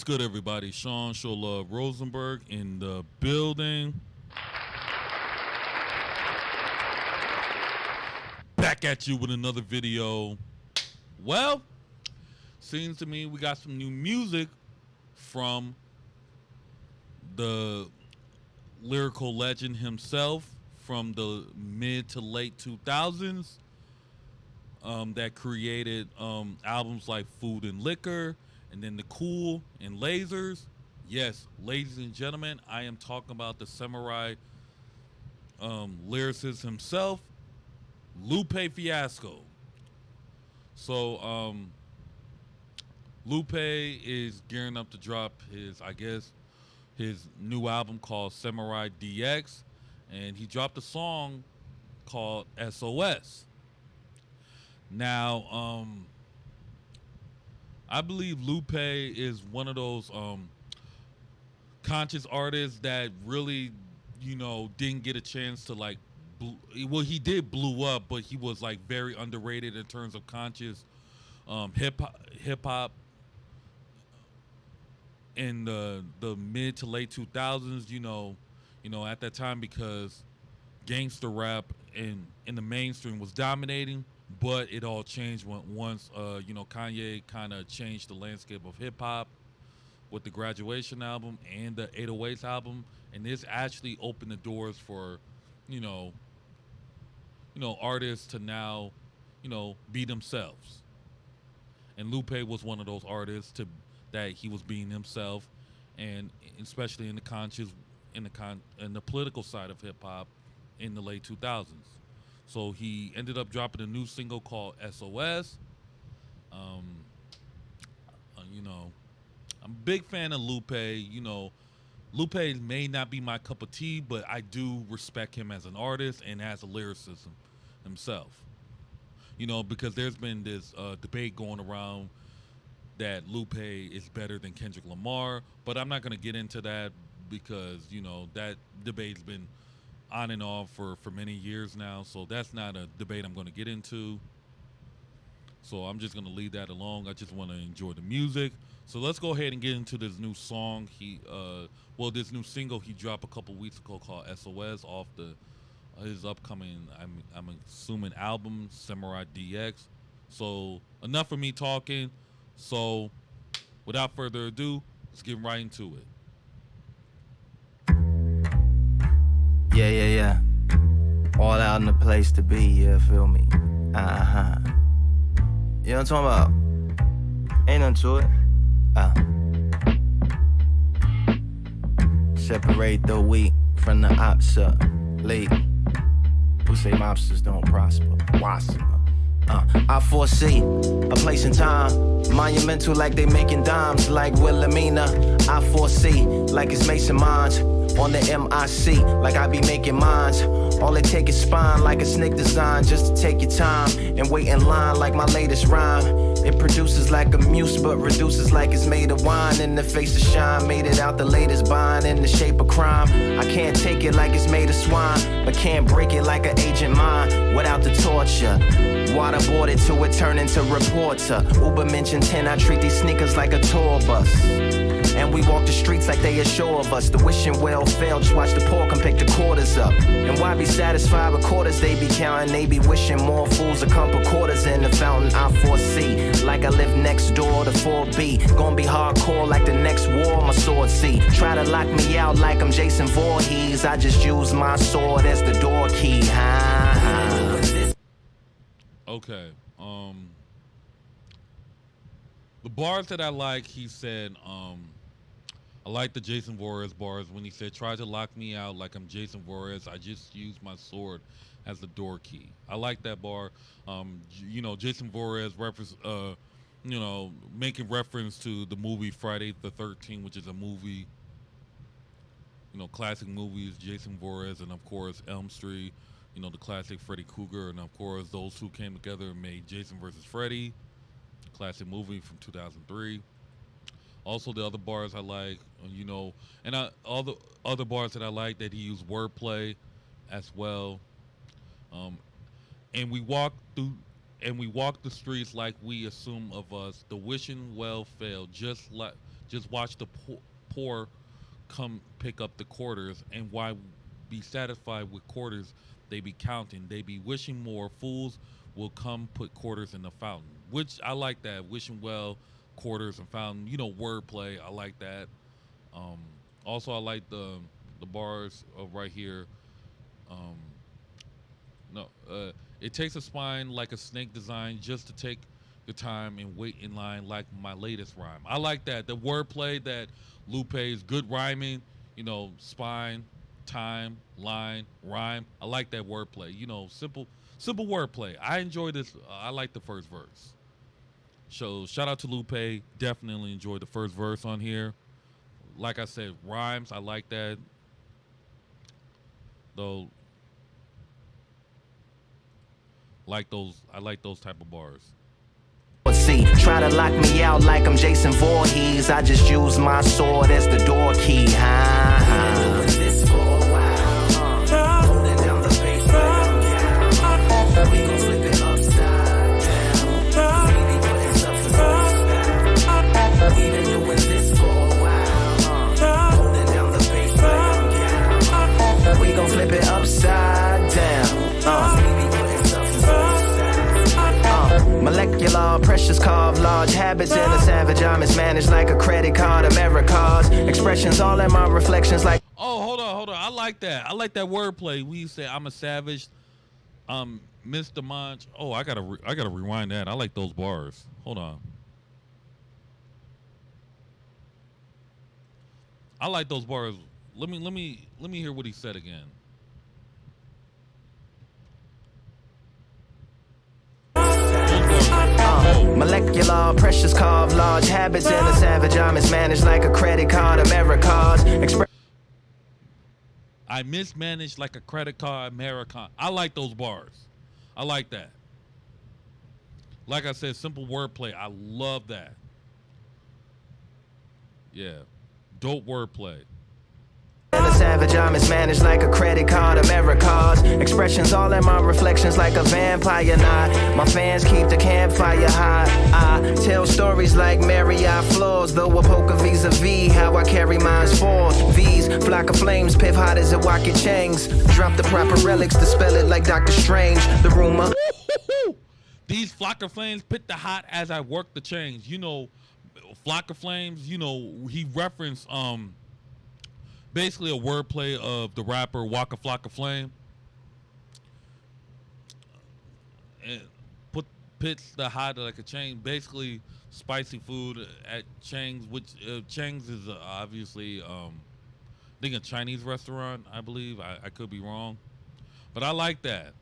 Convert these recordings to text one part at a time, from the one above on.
good, everybody? Sean Show Love Rosenberg in the building. Back at you with another video. Well, seems to me we got some new music from the lyrical legend himself from the mid to late 2000s that created albums like Food and Liquor, and then The Cool and Lasers. Yes, ladies and gentlemen, I am talking about the samurai lyricist himself, Lupe Fiasco. So, Lupe is gearing up to drop his new album called Samurai DX, and he dropped a song called SOS. Now, I believe Lupe is one of those conscious artists that really, didn't get a chance to well, he did blew up, but he was like very underrated in terms of conscious hip hop in the mid to late 2000s. At that time, because gangster rap in the mainstream was dominating. But it all changed once Kanye kind of changed the landscape of hip hop with the Graduation album and the 808s album, and this actually opened the doors for artists to now be themselves. And Lupe was one of those artists that he was being himself, and especially in the conscious in the political side of hip hop in the late 2000s. So he ended up dropping a new single called SOS. I'm a big fan of Lupe. Lupe may not be my cup of tea, but I do respect him as an artist and as a lyricist himself. Because there's been this debate going around that Lupe is better than Kendrick Lamar, but I'm not going to get into that because, that debate's been on and off for many years now, so that's not a debate I'm going to get into. So I'm just going to leave that alone. I just want to enjoy the music. So let's go ahead and get into this new song. This new single he dropped a couple weeks ago called SOS off his upcoming, I'm assuming, album Samurai DX. So enough of me talking. So without further ado, let's get right into it. Yeah. All out in the place to be, yeah, feel me? You know what I'm talking about? Ain't nothing to it. Separate the wheat from the obsolete. Who say mobsters don't prosper? Wassa. I foresee a place and time monumental, like they making dimes, like Wilhelmina. I foresee like it's Mason Mines on the MIC, like I be making mines. All it take is spine, like a snake design, just to take your time and wait in line, like my latest rhyme. It produces like a muse, but reduces like it's made of wine. In the face of shine, made it out the latest bind in the shape of crime. I can't take it like it's made of swine, but can't break it like an agent mine without the torture. Waterboarded till it turn into reporter. Uber mentioned 10, I treat these sneakers like a tour bus. And we walk the streets like they assure of us. The wishing well failed, just watch the poor come pick the quarters up. And why be satisfied with quarters they be counting? They be wishing more fools to come put quarters in the fountain. I foresee, like I live next door to 4B. Gonna be hardcore like the next war, my sword see. Try to lock me out like I'm Jason Voorhees. I just use my sword as the door key. Okay. The bars that I like, he said, I like the Jason Voorhees bars when he said, try to lock me out like I'm Jason Voorhees. I just use my sword as the door key. I like that bar. Jason Voorhees reference, making reference to the movie Friday the 13th, which is a movie, classic movies, Jason Voorhees, and of course Elm Street, the classic Freddy Krueger, and of course those two came together and made Jason versus Freddy, classic movie from 2003. Also, the other bars I like, all the other bars that I like that he used wordplay as well. And we walk the streets like we assume of us. The wishing well failed, just Just watch the poor come pick up the quarters, and why be satisfied with quarters they be counting. They be wishing more. Fools will come put quarters in the fountain. Which I like that. Wishing well, quarters and fountain. Wordplay. I like that. Um, Also, I like the bars of right here. Um, no, it takes a spine like a snake design just to take your time and wait in line like my latest rhyme. I like that. The wordplay that Lupe is good rhyming. Spine, time, line, rhyme. I like that wordplay. Simple wordplay. I enjoy this. I like the first verse. So shout out to Lupe. Definitely enjoyed the first verse on here. Like I said, rhymes. I like that. Though, I like those type of bars. See, try to lock me out like I'm Jason Voorhees. I just use my sword as the door key. Doing this for a while. Holding down the pace like we gon' flip it upside down. Baby, putting substance on style. We've been doing this for a while. Holding down the pace like we gon' flip it upside down. Molecular pressures carve large habits in a savage. I mismanaged like a credit card. America's expressions all in my reflections like. Oh, hold on. I like that. I like that wordplay. We say I'm a savage. Mr. Monch. Oh, I gotta rewind that. I like those bars. Hold on. I like those bars. Let me hear what he said again. Molecular pressures carve large habits in a savage. I mismanaged like a credit card. America's I mismanaged like a credit card. American. I like those bars. I like that. Like I said, simple wordplay. I love that. Yeah. Dope wordplay. A savage, I mismanaged like a credit card. America's expressions all in my reflections like a vampire night. My fans keep the campfire high. I tell stories like Marriott floors, though a poker vis-a-vis how I carry mine's forth. V's, flock of flames, piff hot as a Wacky Changs. Drop the proper relics to spell it like Doctor Strange. The rumor. These flock of flames pit the hot as I work the chains. Flock of flames. He referenced basically a wordplay of the rapper Waka Flocka Flame. And pits the hot like a chain. Basically, spicy food at Chang's, which Chang's is obviously, I think a Chinese restaurant, I believe. I could be wrong. But I like that.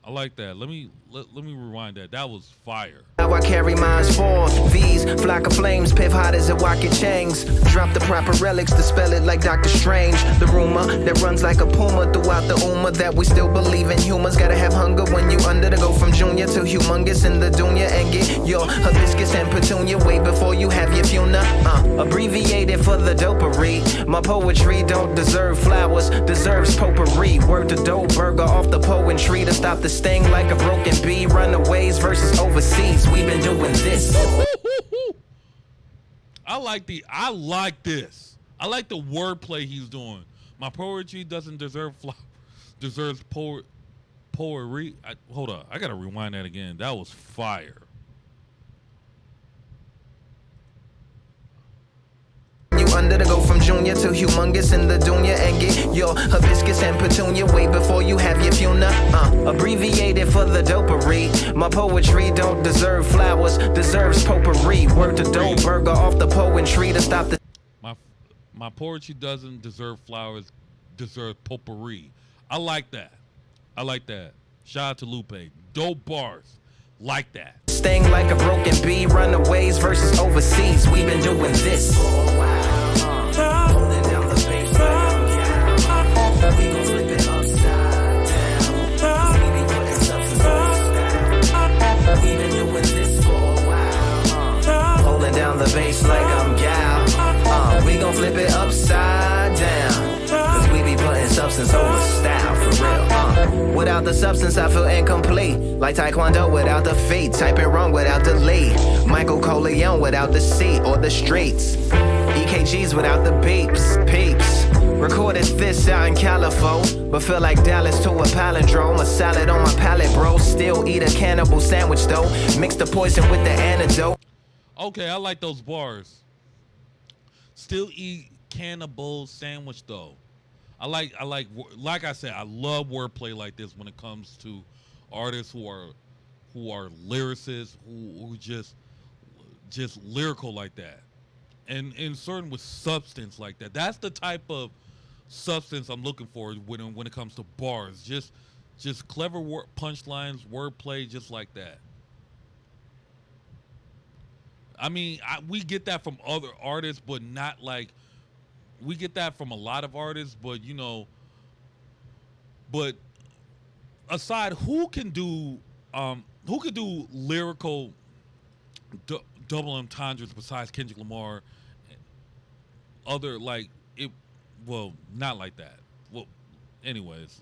I like that. Let me rewind that. That was fire. How I carry mine's forth. V's, flock of flames, piff hot as a Wacky Changs. Drop the proper relics to spell it like Doctor Strange. The rumor that runs like a puma throughout the Uma that we still believe in humans. Gotta have hunger when you under to go from junior to humongous in the dunya and get your hibiscus and petunia way before you have your funa. Abbreviated for the dopery. My poetry don't deserve flowers, deserves potpourri. Word to dough burger off the poetry to stop the sting like a broken bee. Runaways versus overseas. We've been doing this. I like this. I like the wordplay he's doing. My poetry doesn't deserve deserves poetry. Hold on. I gotta rewind that again. That was fire. Under to go from junior to humongous in the dunya and get your hibiscus and petunia way before you have your funa. Abbreviated for the dopery. My poetry don't deserve flowers, deserves potpourri. Word to dough burger off the poetry to stop the. My poetry doesn't deserve flowers, deserves potpourri. I like that. Shout out to Lupe. Dope bars. Like that. Sting like a broken bee. Runaways versus overseas. We've been doing this for a while. Holding down the pace like we gon' flip it upside down. Baby, putting substance on style. We've been doing this for a while. Holding down the bass like I'm gal. We gon' flip it upside down. Cause we be putting substance over style for real. Without Without the substance, I feel incomplete. Like Taekwondo without the feet. Typing wrong without the lead. Michael Corleone without the seat or the streets. EKGs without the beeps, peeps. Recorded this out in California, but feel like Dallas to a palindrome. A salad on my palate, bro. Still eat a cannibal sandwich though. Mix the poison with the antidote. Okay, I like those bars. Still eat cannibal sandwich though. I like I said, I love wordplay like this when it comes to artists who are lyricists, who just lyrical like that, and certain with substance like that. That's the type of substance I'm looking for when it comes to bars. Just clever punchlines, wordplay, just like that. I mean, we get that from other artists, but not like we get that from a lot of artists. But but aside, who can do lyrical double entendres besides Kendrick Lamar? Other like it, well, not like that. Well, anyways,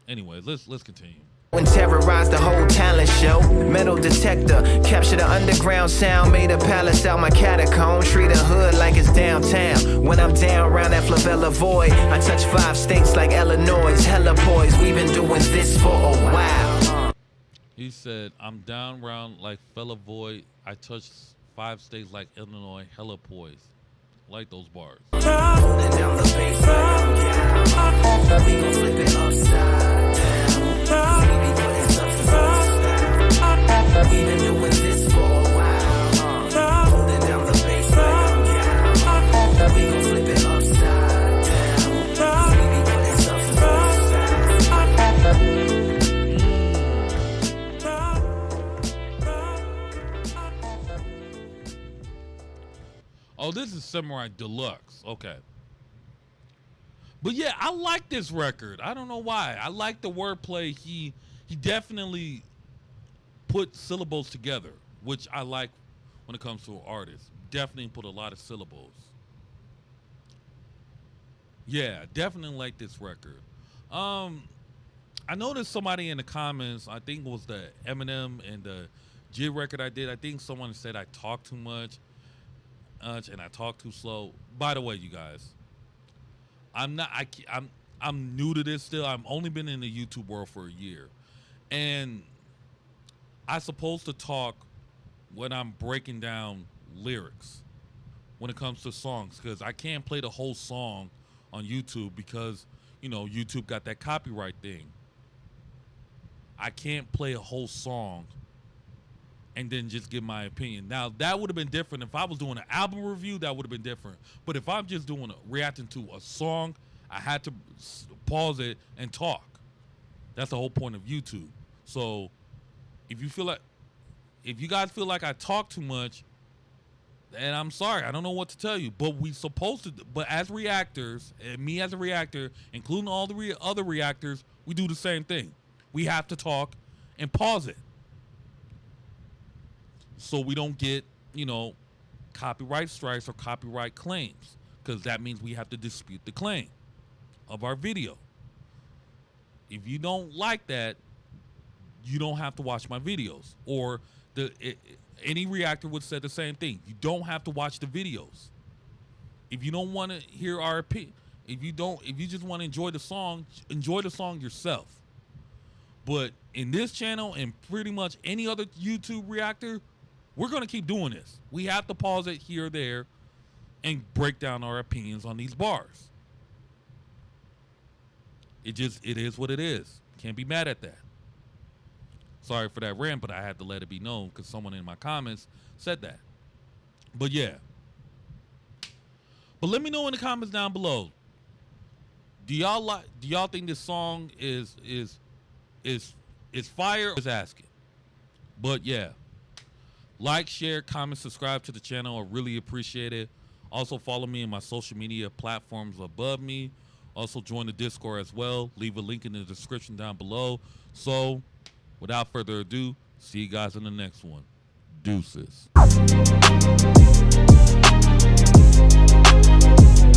let's continue. And terrorized the whole talent show. Metal detector, capture the underground sound. Made a palace out my catacomb. Treat a hood like it's downtown. When I'm down around that favela void, I touch 5 states like Illinois. Hella poised, we've been doing this for a while. He said, I'm down round like fella void. I touch 5 states like Illinois. Hella poised. Like those bars. Holding down the bass like we gon' flip it upside down. We've been doing this for a while. Holding down the bass like we gon' flip it upside down. We be putting Oh, this is Samurai Deluxe. Okay. But yeah, I like this record. I don't know why. I like the wordplay. He definitely put syllables together, which I like when it comes to an artist. Definitely put a lot of syllables. Yeah, definitely like this record. I noticed somebody in the comments, I think it was the Eminem and the G record I did. I think someone said I talk too much and I talk too slow. By the way, you guys, I'm new to this still. I've only been in the YouTube world for a year, and I'm supposed to talk when I'm breaking down lyrics when it comes to songs, because I can't play the whole song on YouTube because, YouTube got that copyright thing. I can't play a whole song and then just give my opinion. Now, that would have been different. If I was doing an album review, that would have been different. But if I'm just reacting to a song, I had to pause it and talk. That's the whole point of YouTube. So if you guys feel like I talk too much, then I'm sorry. I don't know what to tell you. But but as reactors, and me as a reactor, including all the other reactors, we do the same thing. We have to talk and pause it, so we don't get, copyright strikes or copyright claims, because that means we have to dispute the claim of our video. If you don't like that, you don't have to watch my videos. Or any reactor would say the same thing. You don't have to watch the videos. If you don't want to hear our opinion, if you just want to enjoy the song yourself. But in this channel and pretty much any other YouTube reactor, we're going to keep doing this. We have to pause it here or there and break down our opinions on these bars. It is what it is. Can't be mad at that. Sorry for that rant, but I had to let it be known because someone in my comments said that. But yeah. But let me know in the comments down below. Do y'all think this song is fire? Is asking. But yeah. Like, share, comment, subscribe to the channel. I really appreciate it. Also follow me in my social media platforms above me. Also join the Discord as well. Leave a link in the description down below. So without further ado, see you guys in the next one. Deuces.